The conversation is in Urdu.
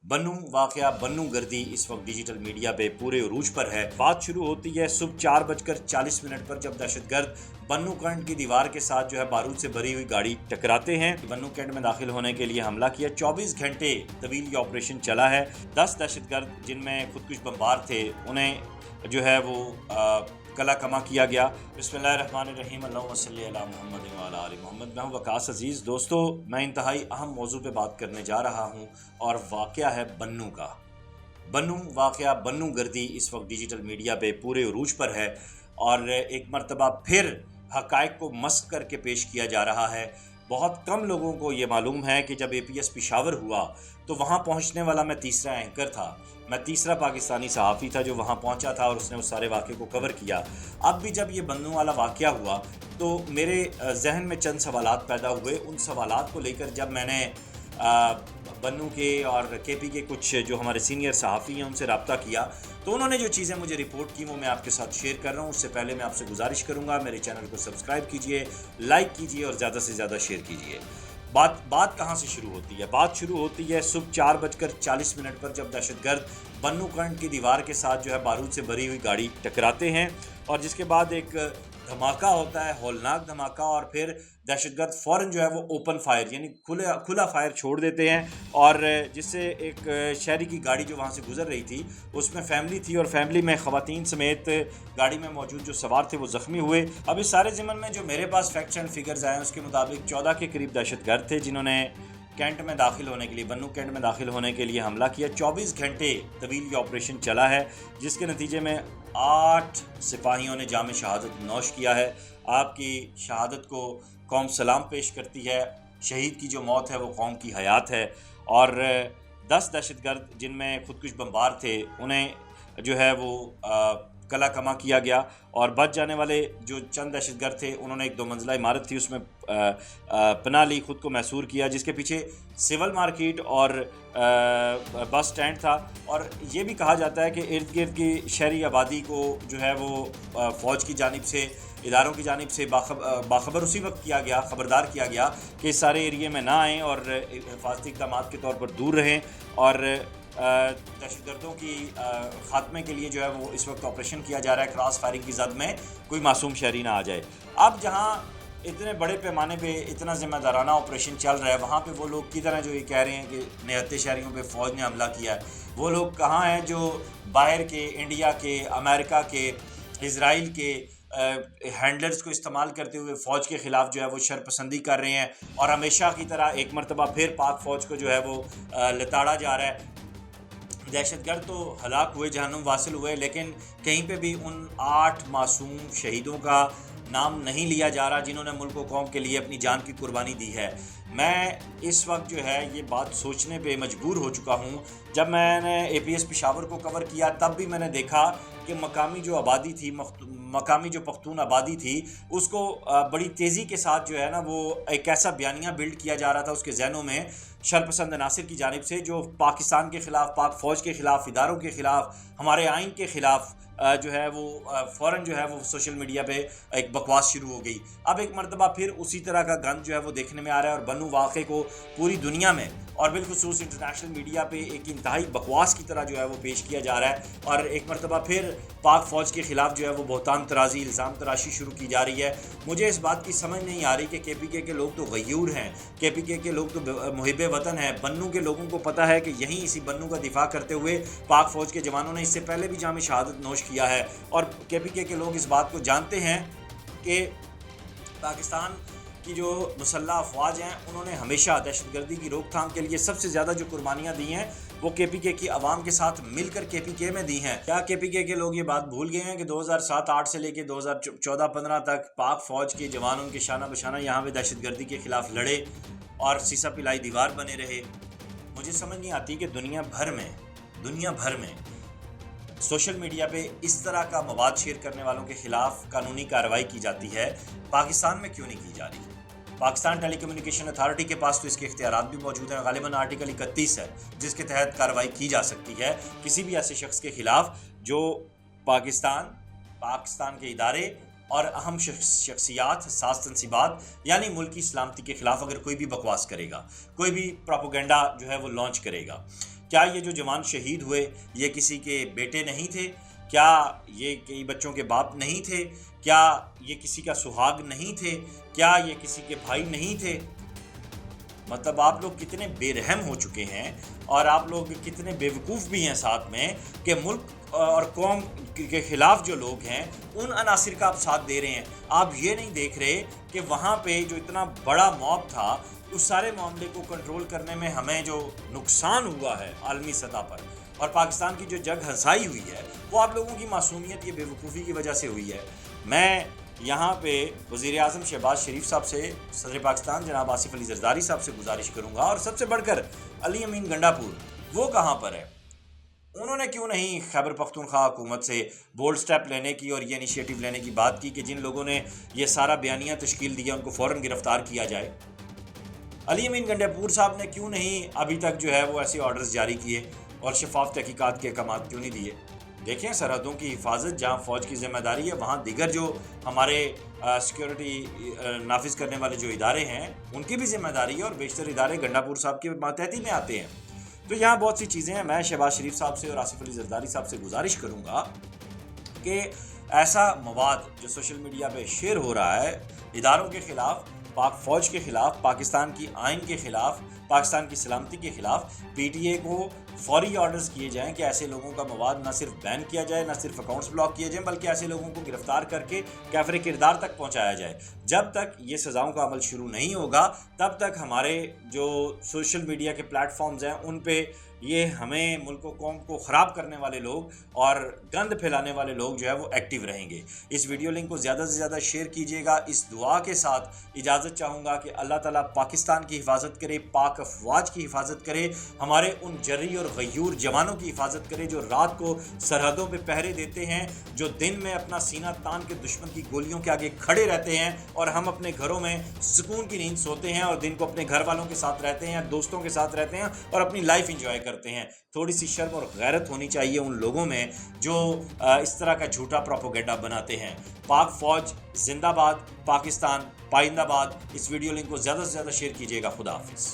بنو واقعہ بنو گردی اس وقت ڈیجیٹل میڈیا پہ پورے عروج پر ہے۔ بات شروع ہوتی ہے صبح 4:40 پر جب دہشت گرد بنو کینٹ کی دیوار کے ساتھ جو ہے بارود سے بھری ہوئی گاڑی ٹکراتے ہیں۔ بنو کینٹ میں داخل ہونے کے لیے حملہ کیا۔ 24 گھنٹے طویل یہ آپریشن چلا ہے۔ 10 دہشت گرد جن میں خودکش بمبار تھے انہیں جو ہے وہ کلا کما کیا گیا۔ بسم اللہ الرحمن الرحیم، اللہم صلی علی محمد وعلی آل محمد۔ میں ہوں وقاص عزیز۔ دوستو، میں انتہائی اہم موضوع پہ بات کرنے جا رہا ہوں اور واقعہ ہے بنو کا۔ بنو واقعہ بنو گردی اس وقت ڈیجیٹل میڈیا پہ پورے عروج پر ہے اور ایک مرتبہ پھر حقائق کو مسخ کر کے پیش کیا جا رہا ہے۔ بہت کم لوگوں کو یہ معلوم ہے کہ جب APS پشاور ہوا تو وہاں پہنچنے والا میں تیسرا اینکر تھا، میں تیسرا پاکستانی صحافی تھا جو وہاں پہنچا تھا اور اس نے اس سارے واقعے کو کور کیا۔ اب بھی جب یہ بنو والا واقعہ ہوا تو میرے ذہن میں چند سوالات پیدا ہوئے۔ ان سوالات کو لے کر جب میں نے بنو کے اور KP کے کچھ جو ہمارے سینئر صحافی ہیں ان سے رابطہ کیا تو انہوں نے جو چیزیں مجھے رپورٹ کی وہ میں آپ کے ساتھ شیئر کر رہا ہوں۔ اس سے پہلے میں آپ سے گزارش کروں گا میرے چینل کو سبسکرائب کیجئے، لائک کیجئے اور زیادہ سے زیادہ شیئر کیجئے۔ بات کہاں سے شروع ہوتی ہے؟ بات شروع ہوتی ہے صبح 4:40 پر جب دہشت گرد بنو کینٹ کی دیوار کے ساتھ جو ہے بارود سے بھری ہوئی گاڑی ٹکراتے ہیں اور جس کے بعد ایک دھماکہ ہوتا ہے، ہولناک دھماکہ، اور پھر دہشت گرد فوراً جو ہے وہ اوپن فائر یعنی کھلا فائر چھوڑ دیتے ہیں اور جس سے ایک شہری کی گاڑی جو وہاں سے گزر رہی تھی اس میں فیملی تھی اور فیملی میں خواتین سمیت گاڑی میں موجود جو سوار تھے وہ زخمی ہوئے۔ اب اس سارے ضمن میں جو میرے پاس فیکٹس اینڈ فگرز آئے ہیں اس کے مطابق 14 کے قریب دہشت گرد تھے جنہوں نے کینٹ میں داخل ہونے کے لیے بنو کینٹ میں داخل ہونے کے لیے حملہ کیا۔ 24 گھنٹے طویل یہ آپریشن چلا ہے جس کے نتیجے میں 8 سپاہیوں نے جام شہادت نوش کیا ہے۔ آپ کی شہادت کو قوم سلام پیش کرتی ہے۔ شہید کی جو موت ہے وہ قوم کی حیات ہے اور 10 دہشت گرد جن میں خودکش بمبار تھے انہیں جو ہے وہ کلا کما کیا گیا اور بچ جانے والے جو چند دہشت گرد تھے انہوں نے ایک 2 منزلہ عمارت تھی اس میں پناہ لی، خود کو محصور کیا، جس کے پیچھے سول مارکیٹ اور بس سٹینڈ تھا۔ اور یہ بھی کہا جاتا ہے کہ ارد گرد کی شہری آبادی کو جو ہے وہ فوج کی جانب سے، اداروں کی جانب سے باخبر اسی وقت کیا گیا، خبردار کیا گیا کہ اس سارے ایریے میں نہ آئیں اور حفاظتی اقدامات کے طور پر دور رہیں اور دہشت گردوں کی خاتمے کے لیے جو ہے وہ اس وقت آپریشن کیا جا رہا ہے۔ کراس فائرنگ کی زد میں کوئی معصوم شہری نہ آ جائے۔ اب جہاں اتنے بڑے پیمانے پہ اتنا ذمہ دارانہ آپریشن چل رہا ہے وہاں پہ وہ لوگ کی طرح جو یہ کہہ رہے ہیں کہ نہتے شہریوں پہ فوج نے حملہ کیا ہے، وہ لوگ کہاں ہیں جو باہر کے، انڈیا کے، امریکہ کے، اسرائیل کے ہینڈلرز کو استعمال کرتے ہوئے فوج کے خلاف جو ہے وہ شرپسندی کر رہے ہیں اور ہمیشہ کی طرح ایک مرتبہ پھر پاک فوج کو جو ہے وہ لتاڑا جا رہا ہے۔ دہشت گرد تو ہلاک ہوئے، جہنم واصل ہوئے، لیکن کہیں پہ بھی ان 8 معصوم شہیدوں کا نام نہیں لیا جا رہا جنہوں نے ملک و قوم کے لیے اپنی جان کی قربانی دی ہے۔ میں اس وقت جو ہے یہ بات سوچنے پہ مجبور ہو چکا ہوں۔ جب میں نے APS پشاور کو کور کیا تب بھی میں نے دیکھا کہ مقامی جو آبادی تھی، مقامی جو پختون آبادی تھی، اس کو بڑی تیزی کے ساتھ جو ہے نا وہ ایک ایسا بیانیہ بلڈ کیا جا رہا تھا اس کے ذہنوں میں شرپسند عناصر کی جانب سے جو پاکستان کے خلاف، پاک فوج کے خلاف، اداروں کے خلاف، ہمارے آئین کے خلاف جو ہے وہ فوراً جو ہے وہ سوشل میڈیا پہ ایک بکواس شروع ہو گئی۔ اب ایک مرتبہ پھر اسی طرح کا گند جو ہے وہ دیکھنے میں آ رہا ہے اور بنو واقعے کو پوری دنیا میں اور بالخصوص انٹرنیشنل میڈیا پہ ایک انتہائی بکواس کی طرح جو ہے وہ پیش کیا جا رہا ہے اور ایک مرتبہ پھر پاک فوج کے خلاف جو ہے وہ بہتان طرازی، الزام تراشی شروع کی جا رہی ہے۔ مجھے اس بات کی سمجھ نہیں آ رہی کہ KPK کے لوگ تو غیور ہیں، KPK کے لوگ تو محب وطن ہیں۔ بنو کے لوگوں کو پتہ ہے کہ یہیں اسی بنو کا دفاع کرتے ہوئے پاک فوج کے جوانوں نے اس سے پہلے بھی جام شہادت نوش کیا ہے اور KPK کے لوگ اس بات کو جانتے ہیں کہ پاکستان کی جو مسلح افواج ہیں انہوں نے ہمیشہ دہشت گردی کی روک تھام کے لیے سب سے زیادہ جو قربانیاں دی ہیں وہ KPK کی عوام کے ساتھ مل کر KPK میں دی ہیں۔ کیا KPK کے لوگ یہ بات بھول گئے ہیں کہ 2007-08 سے لے کے 2014-15 تک پاک فوج کے جوان ان کے شانہ بشانہ یہاں پہ دہشت گردی کے خلاف لڑے اور سیسا پلائی دیوار بنے رہے؟ مجھے سمجھ نہیں آتی کہ دنیا بھر میں سوشل میڈیا پہ اس طرح کا مواد شیئر کرنے والوں کے خلاف قانونی کارروائی کی جاتی ہے، پاکستان میں کیوں نہیں کی جا رہی؟ پاکستان ٹیلی کمیونیکیشن اتھارٹی کے پاس تو اس کے اختیارات بھی موجود ہیں، غالباً آرٹیکل 31 ہے جس کے تحت کارروائی کی جا سکتی ہے کسی بھی ایسے شخص کے خلاف جو پاکستان کے ادارے اور اہم شخصیات، حساس تنصیبات یعنی ملکی سلامتی کے خلاف اگر کوئی بھی بکواس کرے گا، کوئی بھی پروپیگنڈا جو ہے وہ لانچ کرے گا۔ کیا یہ جو جوان شہید ہوئے یہ کسی کے بیٹے نہیں تھے؟ کیا یہ کئی بچوں کے باپ نہیں تھے؟ کیا یہ کسی کا سہاگ نہیں تھے؟ کیا یہ کسی کے بھائی نہیں تھے؟ مطلب آپ لوگ کتنے بے رحم ہو چکے ہیں اور آپ لوگ کتنے بیوقوف بھی ہیں ساتھ میں کہ ملک اور قوم کے خلاف جو لوگ ہیں ان عناصر کا آپ ساتھ دے رہے ہیں۔ آپ یہ نہیں دیکھ رہے کہ وہاں پہ جو اتنا بڑا موب تھا اس سارے معاملے کو کنٹرول کرنے میں ہمیں جو نقصان ہوا ہے عالمی سطح پر اور پاکستان کی جو جگ ہنسائی ہوئی ہے وہ آپ لوگوں کی معصومیت، یہ بے وقوفی کی وجہ سے ہوئی ہے۔ میں یہاں پہ وزیر اعظم شہباز شریف صاحب سے، صدر پاکستان جناب آصف علی زرداری صاحب سے گزارش کروں گا، اور سب سے بڑھ کر علی امین گنڈا پور وہ کہاں پر ہے؟ انہوں نے کیوں نہیں خیبر پختونخوا حکومت سے بولڈ سٹیپ لینے کی اور یہ انیشیٹو لینے کی بات کی کہ جن لوگوں نے یہ سارا بیانیہ تشکیل دیا ان کو فوراً گرفتار کیا جائے؟ علی امین گنڈا پور صاحب نے کیوں نہیں ابھی تک جو ہے وہ ایسے آرڈرز جاری کیے اور شفاف تحقیقات کے احکامات کیوں نہیں دیے؟ دیکھیں، سرحدوں کی حفاظت جہاں فوج کی ذمہ داری ہے وہاں دیگر جو ہمارے سیکیورٹی نافذ کرنے والے جو ادارے ہیں ان کی بھی ذمہ داری ہے، اور بیشتر ادارے گنڈا پور صاحب کے ماتحتی میں آتے ہیں۔ تو یہاں بہت سی چیزیں ہیں۔ میں شہباز شریف صاحب سے اور آصف علی زرداری صاحب سے گزارش کروں گا کہ ایسا مواد جو سوشل میڈیا پہ شیئر ہو رہا ہے اداروں کے خلاف، پاک فوج کے خلاف، پاکستان کی آئین کے خلاف، پاکستان کی سلامتی کے خلاف، پی ٹی اے کو فوری آرڈرز کیے جائیں کہ ایسے لوگوں کا مواد نہ صرف بین کیا جائے، نہ صرف اکاؤنٹس بلاک کیے جائیں، بلکہ ایسے لوگوں کو گرفتار کر کے کیفر کردار تک پہنچایا جائے۔ جب تک یہ سزاؤں کا عمل شروع نہیں ہوگا تب تک ہمارے جو سوشل میڈیا کے پلیٹ فارمز ہیں ان پہ یہ ہمیں ملک و قوم کو خراب کرنے والے لوگ اور گند پھیلانے والے لوگ جو ہے وہ ایکٹیو رہیں گے۔ اس ویڈیو لنک کو زیادہ سے زیادہ شیئر کیجیے گا۔ اس دعا کے ساتھ اجازت چاہوں گا کہ اللہ تعالیٰ پاکستان کی حفاظت کرے، پاک افواج کی حفاظت کرے، ہمارے ان جری اور غیور جوانوں کی حفاظت کرے جو رات کو سرحدوں پہ پہرے دیتے ہیں، جو دن میں اپنا سینہ تان کے دشمن کی گولیوں کے آگے کھڑے رہتے ہیں، اور ہم اپنے گھروں میں سکون کی نیند سوتے ہیں اور دن کو اپنے گھر والوں کے ساتھ رہتے ہیں، دوستوں کے ساتھ رہتے ہیں اور اپنی لائف انجوائے کرتے ہیں۔ تھوڑی سی شرم اور غیرت ہونی چاہیے ان لوگوں میں جو اس طرح کا جھوٹا پروپیگنڈا بناتے ہیں۔ پاک فوج زندہ باد، پاکستان پائندہ باد۔ اس ویڈیو لنک کو زیادہ سے زیادہ شیئر کیجیے گا۔ خدا حافظ۔